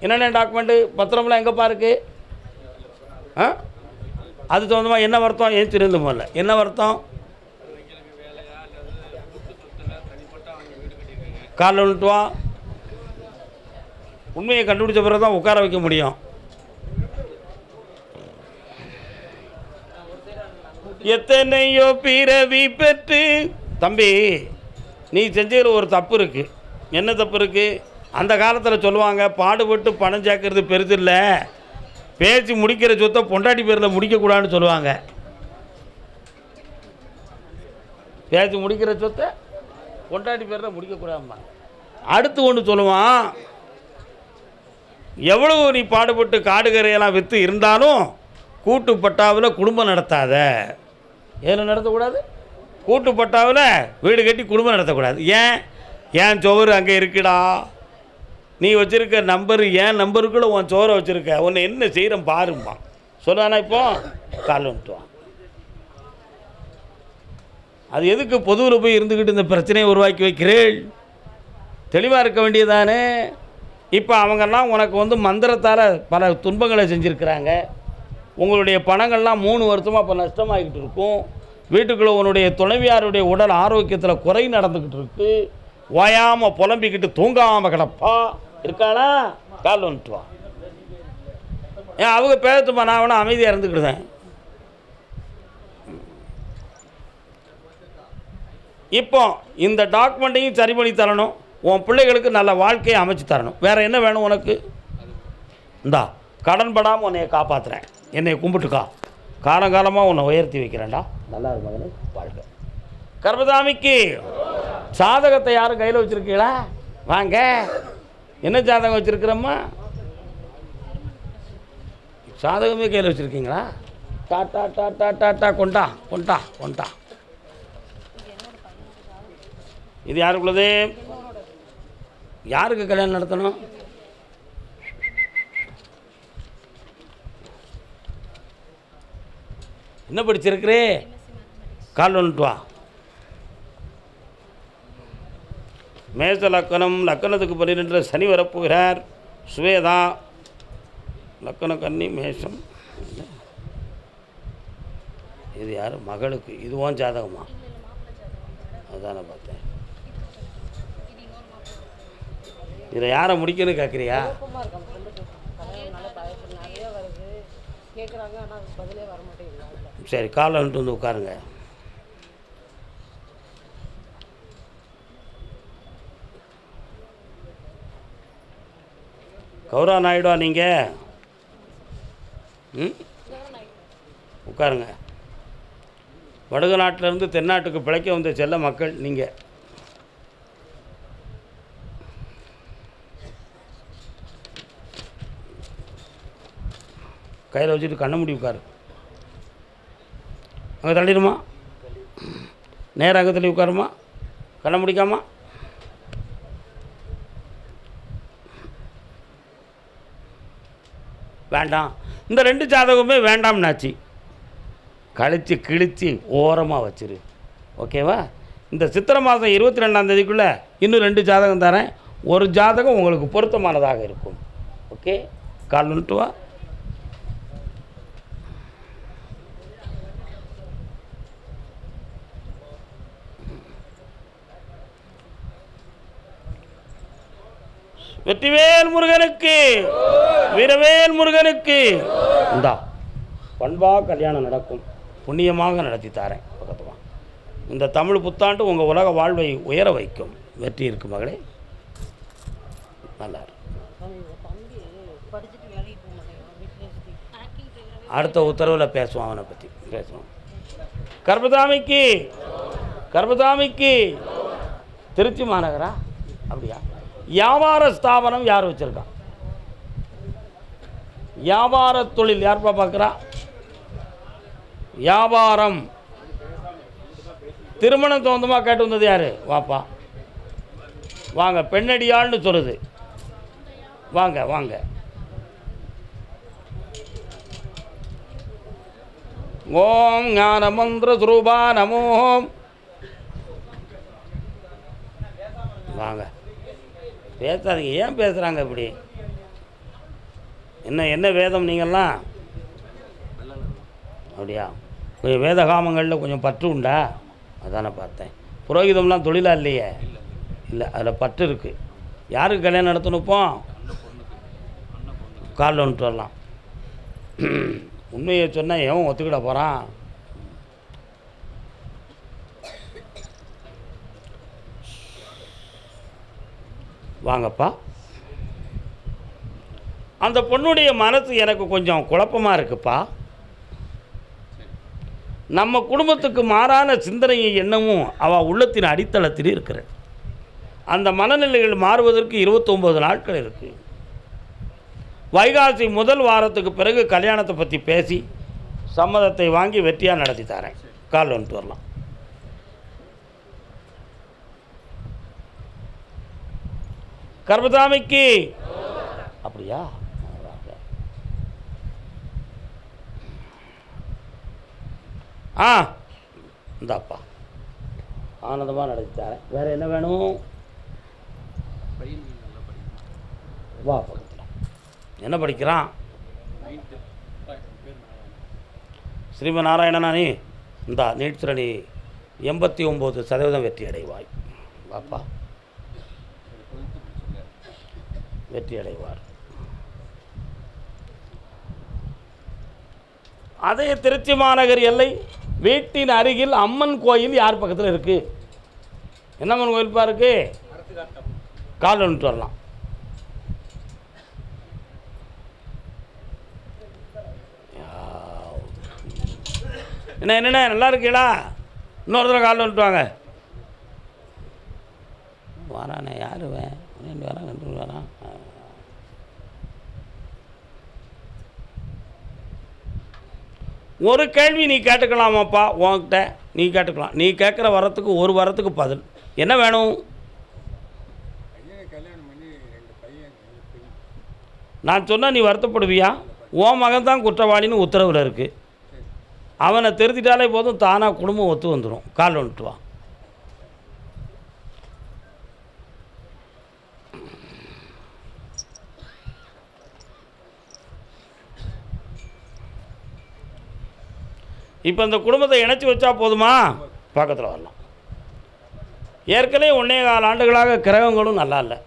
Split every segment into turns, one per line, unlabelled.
என்னென்ன டாக்குமெண்ட்டு பத்திரம்லாம் எங்கேப்பா இருக்குது? அது சம்மந்தமாக என்ன வருத்தம்? ஏன் திருந்து போகல என்ன வருத்தம்? காலில் விழுட்டு வா. உண்மையை கண்டுபிடிச்ச பிறகு தான் உட்கார வைக்க முடியும். எத்தனையோ பிறவி பெற்று தம்பி நீ செஞ்சதில் ஒரு தப்பு இருக்குது. என்ன தப்பு இருக்குது? அந்த காலத்தில் சொல்லுவாங்க, பாடுபட்டு பணம் சேர்க்கறது பெருசு இல்லை, பேச்சு முடிக்கிற சொத்தை பொண்டாட்டி பேரில் முடிக்கக்கூடாதுன்னு சொல்லுவாங்க. பேச்சு முடிக்கிற சொத்தை பொண்டாட்டி பேரில் முடிக்கக்கூடாதும்மா. அடுத்து ஒன்று சொல்லுவான், எவ்வளவு நீ பாடுபட்டு காடுகரையெல்லாம் விற்று இருந்தாலும் கூட்டுப்பட்டாவில் குடும்பம் நடத்தாத. ஏன் நடத்தக்கூடாது? கூட்டுப்பட்டாவில் வீடு கட்டி குடும்பம் நடத்தக்கூடாது. ஏன் சோறு அங்கே இருக்குடா, நீ வச்சுருக்க நம்பரு ஏன் நம்பருக்குள்ளே உன் சோறை வச்சுருக்க, உன்னை என்ன செய்கிறேன் பாரும்மா சொல்லுவானா? இப்போ கால் வந்துட்டுவான். அது எதுக்கு பொதுவில் போய் இருந்துக்கிட்டு இந்த பிரச்சனையை உருவாக்கி வைக்கிறேள்? தெளிவாக இருக்க வேண்டியதானே. இப்போ அவங்கெல்லாம் உனக்கு மந்திரத்தால் பல துன்பங்களை செஞ்சுருக்கிறாங்க. உங்களுடைய பணங்கள்லாம் 3 வருஷமாக இப்போ நஷ்டமாகிக்கிட்டு இருக்கும். வீட்டுக்குள்ளே உன்னுடைய துணைவியாருடைய உடல் ஆரோக்கியத்தில் குறை நடந்துக்கிட்டு இருக்கு. ஓயாமல் புலம்பிக்கிட்டு தூங்காமல் கிடப்பா இருக்கானா? கால் வந்துட்டு வா. ஏன் அவங்க பேசட்டுமா? நான் வேணா அமைதியாக இருந்துக்கிடுதேன். இப்போ இந்த டாக்குமெண்ட்டையும் சரி பண்ணி தரணும், உன் பிள்ளைகளுக்கு நல்ல வாழ்க்கையை அமைச்சு தரணும். வேறு என்ன வேணும் உனக்கு? இந்தா கடன் படாமல் உன்னைய காப்பாற்றுறேன், என்னை கும்பிட்டுக்கா, காலங்காலமாக உன்னை உயர்த்தி வைக்கிறேன்டா. நல்லா இருக்கு மகனே, வாழ்க்கை. கர்மசாமிக்கு சாதகத்தை யாரும் கையில் வச்சுருக்கீங்களா? வாங்க, என்ன ஜாதகம் வச்சுருக்கிறம்மா? சாதகமே கையில் வச்சுருக்கீங்களா? டாட்டா டாட்டா டாட்டா கொண்டா கொண்டா கொண்டா. இது யாருக்குள்ளது? யாருக்கு கல்யாணம் நடத்தணும்? என்ன படிச்சிருக்கிறே? கால் வந்துட்டு வா. மேச லக்கணம், லக்கணத்துக்கு 12 சனி வரப்போகிறார். சுவேதா லக்கணம் கன்னி மேஷம். இது யார் மகளுக்கு? இதுவும் ஜாதகமா? அதான பார்த்தேன். இதில் யாரை முடிக்கணும்னு கேட்குறியா? சரி, காலை வந்துட்டு உட்காருங்க. கௌரா நாயுடா நீங்கள்? உட்காருங்க. வடகு நாட்டிலேருந்து தென்னாட்டுக்கு பிழைக்க வந்த செல்ல மக்கள் நீங்கள். கையில் வச்சுட்டு கண்ணை மூடி உட்காரு. அங்கே தள்ளிடுமா? நேராக அங்கே தள்ளி உட்காருமா, கண்ணை முடிக்காமா. வேண்டாம், இந்த 2 ஜாதகமே வேண்டாம்னாச்சு. கழித்து கிழித்து ஓரமாக வச்சிரு, ஓகேவா? இந்த சித்திரை மாதம் 22ஆம் தேதிக்குள்ளே இன்னும் 2 ஜாதகம் தரேன். ஒரு ஜாதகம் உங்களுக்கு பொருத்தமானதாக இருக்கும். ஓகே, கால் வந்துட்டு வா. வெற்றிவேல் முருகனுக்கு, வீரவேல் முருகனுக்கு. இந்தா பண்பாக கல்யாணம் நடக்கும், புண்ணியமாக நடத்தி தாரேன். பக்கத்துவா. இந்த தமிழ் புத்தாண்டு உங்கள் உலக வாழ்வை உயர வைக்கும். வெற்றி இருக்கு மகளே, நல்லா இருக்கு. அடுத்த உத்தரவில் பேசுவான், அவனை பற்றி பேசுவான். கர்மசாமிக்கு, கர்மசாமிக்கு திருச்சி மாநகரா? அப்படியா? வியாபார ஸ்தாபனம் யார் வச்சுருக்கா? வியாபார தொழில் யார்ப்பா பார்க்குறா? வியாபாரம். திருமணம் சொந்தமாக கேட்டு வந்தது யார்? வாப்பா வாங்க, பெண்ணடியாள்னு சொல்லுது. வாங்க வாங்க. ஓம் ஞான மந்திர சுரூபா நமோம். வாங்க, பேசாதீங்க. ஏன் பேசுகிறாங்க இப்படி? என்ன என்ன வேதம் நீங்கள்லாம்? அப்படியா? கொஞ்சம் வேதகாமங்களில் கொஞ்சம் பற்று உண்டா? அதானே பார்த்தேன். புரோகிதம்லாம் தொழிலாக இல்லையே? இல்லை, அதில் பற்று இருக்குது. யாருக்கு கல்யாணம் நடத்தணுப்போ? காலில் வந்துட்டு வரலாம். உண்மையை சொன்னால் எவன் ஒத்துக்கிட போகிறான்? வாங்கப்பா. அந்த பொண்ணுடைய மனசு எனக்கு கொஞ்சம் குழப்பமாக இருக்குப்பா. நம்ம குடும்பத்துக்கு மாறான சிந்தனையும் எண்ணமும் அவள் உள்ளத்தின் அடித்தளத்தில் இருக்கிறது. அந்த மனநிலைகள் மாறுவதற்கு 29 நாட்கள் இருக்குது. வைகாசி முதல் வாரத்துக்கு பிறகு கல்யாணத்தை பற்றி பேசி சம்மதத்தை வாங்கி வெற்றியாக நடத்தி தரேன். கால் வந்துட்டு வரலாம். கர்மசாமிக்கு அப்படியா? இந்தாப்பா, ஆனந்தமாக நடத்தித்தாரேன். வேறு என்ன வேணும்? வா பக்கத்தில். என்ன படிக்கிறான்? ஸ்ரீமன் நாராயணனானி, இந்தா நீட்சிரணி 89% வெற்றி அடைவாய். வாப்பா, வெற்றி அடைவார். அதே திருச்சி மாநகர் எல்லை வீட்டின் அருகில் அம்மன் கோயில் யார் பக்கத்தில் இருக்குது? என்ன அம்மன் கோயில்ப்பா இருக்கு? கால் வந்துட்டு வரலாம். என்னண்ணே நல்லா இருக்கீங்களா? இன்னொரு தடவை கால் வந்துட்டு வாங்க. வரானே யார்? வரான் 2 வரான். ஒரு கேள்வி நீ கேட்டுக்கலாமாப்பா? உன்கிட்ட நீ கேட்டுக்கலாம். நீ கேட்குற வரத்துக்கு ஒரு வரத்துக்கு பதில். என்ன வேணும்? நான் சொன்னால் நீ வருத்தப்படுவியா? உன் மகன் தான் குற்றவாளின்னு உத்தரவில் இருக்குது. அவனை திருத்திட்டாலே போதும், தானாக குடும்பம் ஒத்து வந்துடும். கால் வந்துட்டு வா. இப்போ இந்த குடும்பத்தை இணைச்சி வச்சா போதுமா? பக்கத்தில் வரலாம். ஏற்கனவே 1.25 ஆண்டுகளாக கிரகங்களும் நல்லா இல்லை.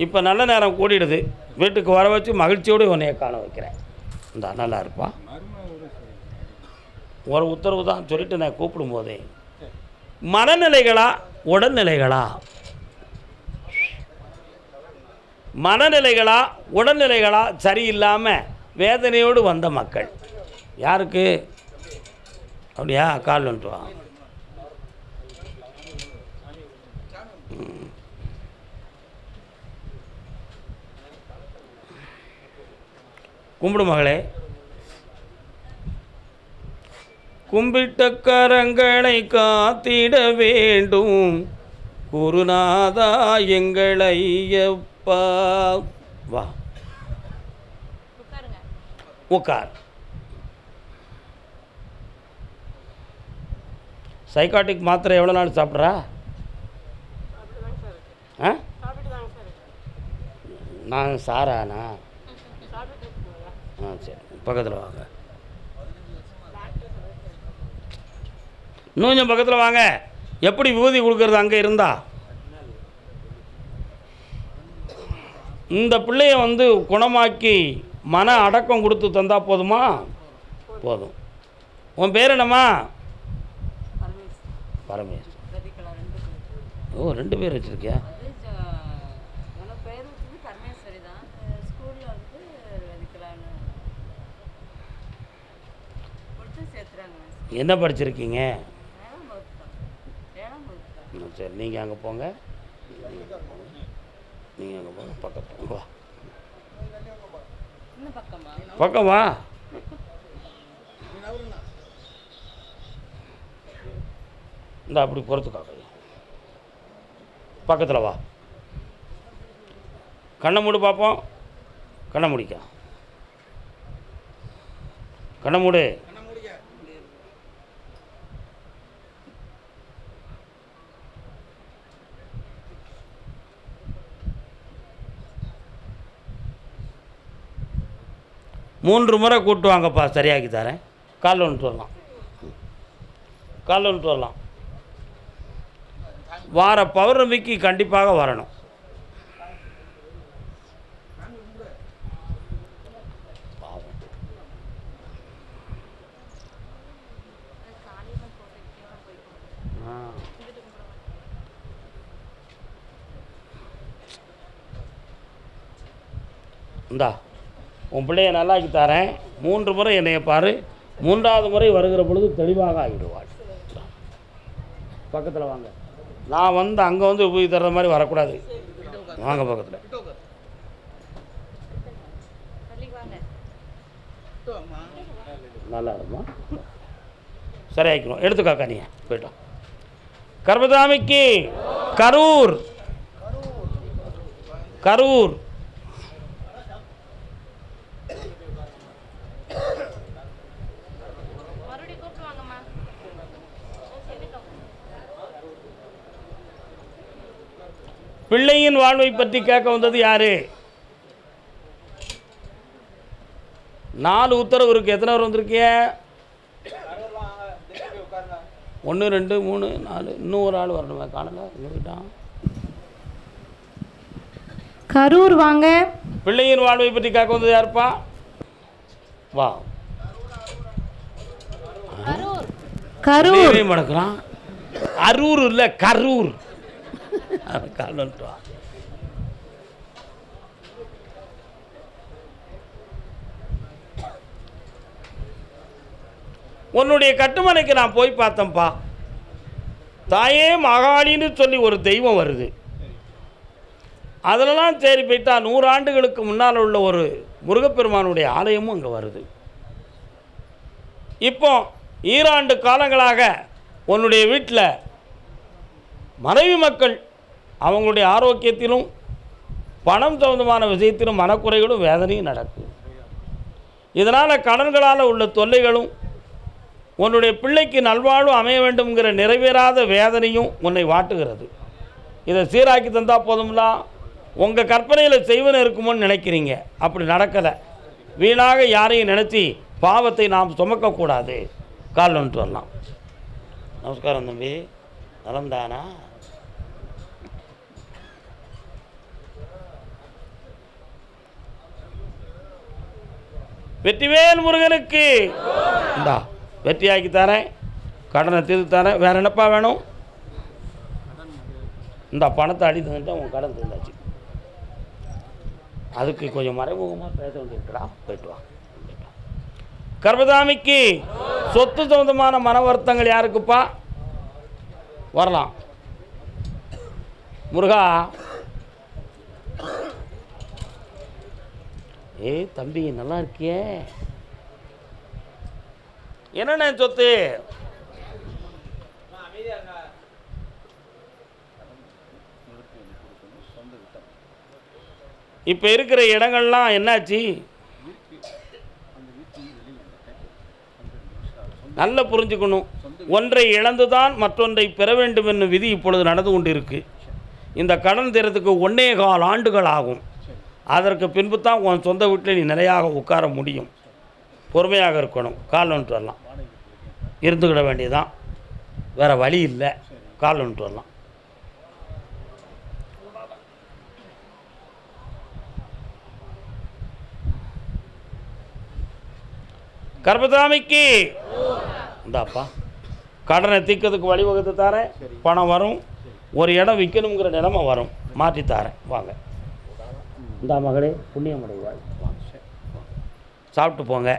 இப்போ நல்ல நேரம் கூடிடுது. வீட்டுக்கு வர வச்சு மகிழ்ச்சியோடு உன்னைய காண வைக்கிறேன். இந்த நல்லா இருப்பா. ஒரு உத்தரவு தான் சொல்லிட்டு நான் கூப்பிடும் போதே, மனநிலைகளா உடல்நிலைகளா? மனநிலைகளா உடல்நிலைகளா சரியில்லாமல் வேதனையோடு வந்த மக்கள் யாருக்கு? அப்படியா? கால் வந்துட்டு வா. கும்பிடு மகளே. கும்பிட்ட கரங்களை காத்திட வேண்டும் குருநாதா எங்களை ஐயப்பா. வா உட்கார். சைக்காட்டிக் மாத்திரை எவ்வளோ நாள் சாப்பிட்றா? நான் சாராண்ணா? சரி, பக்கத்தில் வாங்க. இன்னும் கொஞ்சம் பக்கத்தில் வாங்க. எப்படி விபூதி கொடுக்கறது அங்கே இருந்தா? இந்த பிள்ளைய குணமாக்கி மன அடக்கம் கொடுத்து தந்தா போதுமா? போதும். உன் பேர் என்னம்மா? பரமேஸ்வர். ஓ, 2 பேர் வச்சுருக்கியா? என்ன படிச்சிருக்கீங்க? சரி, நீங்கள் அங்கே போங்க. நீங்கள் அங்கே போங்க. பக்கத்தில் வா. பக்கம் வா. இந்த அப்படி பொறுத்துக்காக பக்கத்தில் வா. கண்ணை மூடு பார்ப்போம். கண்ணை முடிக்க. கண்ணை மூடு. 3 முறை கூப்பிட்டு வாங்கப்பா, சரியாக்கி தரேன். காலைல வந்துட்டு வரலாம், காலைல வந்துட்டு வரலாம். வார பௌர்ணமிக்கு கண்டிப்பாக வரணும். இந்தா உன் பிள்ளைய நல்லாக்கி தரேன். 3 முறை என்னைய பாரு. 3வது முறை வருகிற பொழுது தெளிவாக ஆகிடுவாள். பக்கத்தில் வாங்க. நான் வந்து அங்கே வந்து உபயோகி தர்ற மாதிரி வரக்கூடாது. வாங்க பக்கத்தில். நல்லா இருக்குமா? சரியாக்கணும். எடுத்துக்காக்கா நீ போயிட்டோம். கர்மதாமிக்கு கரூர், கரூர். பிள்ளையின் வாழ்வை பற்றி கேட்க வந்தது யாரு? 4 உத்தரவு இருக்கு. எத்தனை பேர் வந்திருக்கிய? 1 2 3 4. இன்னும் ஒரு ஆள் வரணுமே, காணல. எங்கிட்டான்?
கரூர் வாங்க.
பிள்ளையின் வாழ்வை பற்றி கேட்க வந்தது யாருப்பா? வா.
கரூர்
மடக்கிறான். அரூர் இல்லை, கரூர். காலன்ட்டு வா. உன்னுடைய கட்டுமனைக்கு நான் போய் பார்த்தேன்ப்பா. தாயே மகாளின்னு சொல்லி ஒரு தெய்வம் வருது. அதிலலாம் சரி போயிட்டா 100 ஆண்டுகளுக்கு முன்னால் உள்ள ஒரு முருகப்பெருமானுடைய ஆலயமும் அங்கே வருது. இப்போ ஈராண்டு காலங்களாக உன்னுடைய வீட்டில் மனைவி மக்கள் அவங்களுடைய ஆரோக்கியத்திலும் பணம் சம்பந்தமான விஷயத்திலும் மனக்குறைகளும் வேதனையும் நடக்குது. இதனால் கடன்களால் உள்ள தொல்லைகளும் உன்னுடைய பிள்ளைக்கு நல்வாழ்வு அமைய வேண்டும்ங்கிற நிறைவேறாத வேதனையும் உன்னை வாட்டுகிறது. இதை சீராக்கி தந்தால் போதும்லாம். உங்கள் கற்பனையில் செய்வன இருக்குமோன்னு நினைக்கிறீங்க. அப்படி நடக்கலை. வீணாக யாரையும் நினச்சி பாவத்தை நாம் சுமக்கக்கூடாது. கால் வந்துட்டு வரலாம். நமஸ்காரம் தம்பி, நலம்தானா? வெற்றிவேல் முருகனுக்கு. இந்தா வெற்றியாக்கி தரேன், கடனை தீர்த்து தரேன். வேறு என்னப்பா வேணும்? இந்த பணத்தை அடி தந்துட்டு உன் கடன் தந்தாச்சு. அதுக்கு கொஞ்சம் மறைமுகமாக பேச வேண்டியிருக்கிறா. போயிட்டு வா. கர்மதாமிக்கு சொத்து சம்பந்தமான மன வருத்தங்கள் யாருக்குப்பா? வரலாம். முருகா, தம்பி நல்லா இருக்கியே. என்னென்ன சொத்து? இப்போ இருக்கிற இடங்கள்லாம் என்னாச்சு? நல்ல புரிஞ்சுக்கணும். ஒன்றை இழந்துதான் மற்றொன்றை பெற வேண்டும் என்னும் விதி இப்பொழுது நடந்து கொண்டு இருக்கு. இந்த கடன் தீரத்துக்கு 1.25 ஆண்டுகள் ஆகும். அதற்கு பின்பு தான் உன் சொந்த வீட்டில் நீ நிலையாக உட்கார முடியும். பொறுமையாக இருக்கணும். கால் வந்துட்டு வரலாம். இருந்துக்கிட வேண்டியதுதான், வேறு வழி இல்லை. கால் வந்துட்டு வரலாம். கர்மதாமிக்கு இந்தாப்பா கடனை தீர்க்கிறதுக்கு வழிவகுத்து தரேன். பணம் வரும். ஒரு இடம் விற்கணுங்கிற நிலைமை வரும். மாற்றி தரேன். வாங்க. இந்தா மகளே, புண்ணியம் அடைவாள். வாங்க, சாப்பிட்டு போங்க.